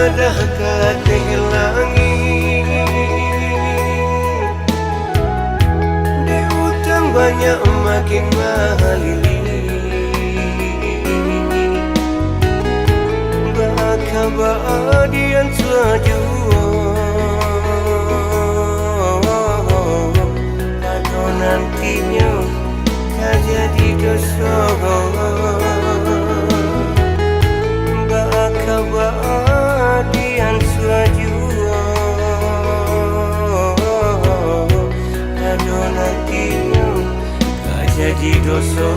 mengadah ke langit, di hutan banyak makin melilit, keabadian tujuan atau nantinya tak jadi dosa. Keabadian tujuan atau nantinya tak jadi dosa.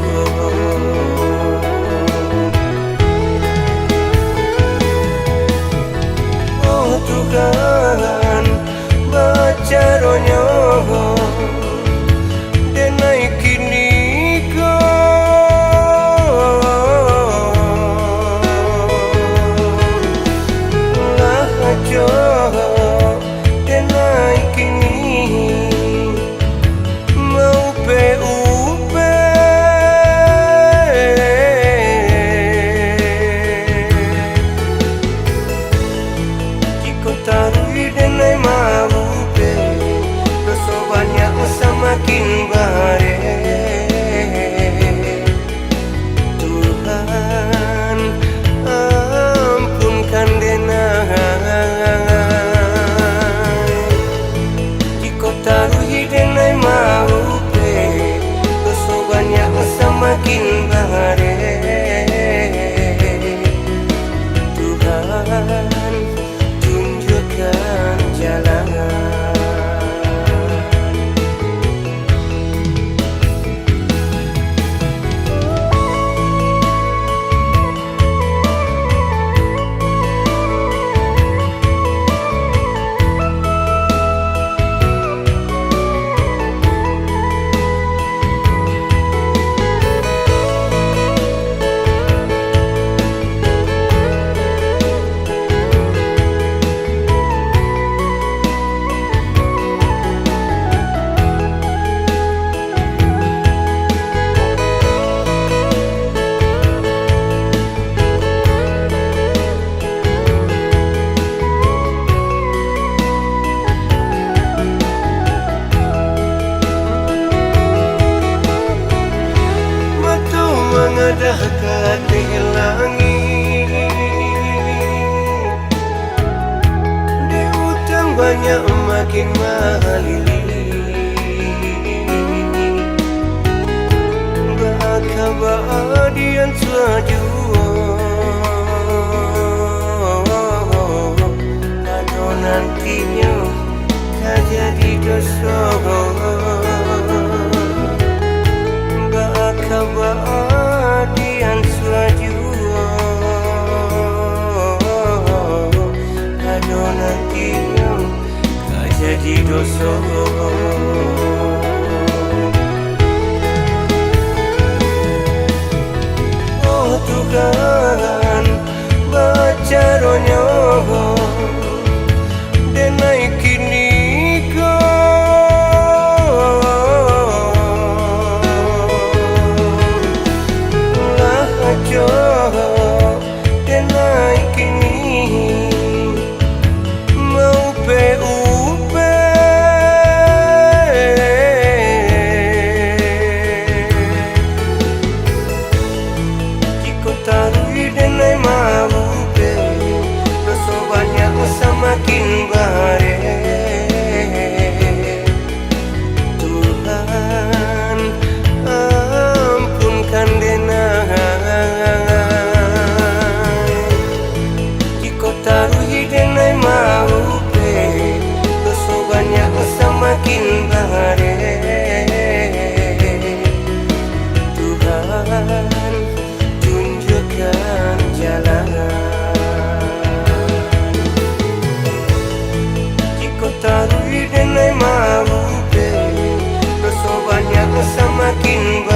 Tuhan baca ronya dan naikin lah aja dan naikin mau PUP tarui denai mabupe dosa banyak semakin bare. Tuhan ampunkan denai jika tarui denai mabupe dosa banyak semakin bare. Mengadah ke langit, di hutan banyak makin melilit, keabadian tujuan atau nantinya tak jadi dosa. Keabadian tujuan atau nantinya tak jadi dosa. Oh Tuhan baca ronya dan naikin dan naikin mau PUP jika tarui denai mabupe dosa banyak semakin bare. Tuhan ampunkan tarui denai mabupe dosa banyak semakin bare. Tuhan tunjukkan jalan jika tarui denai mabupe dosa banyak semakin bare.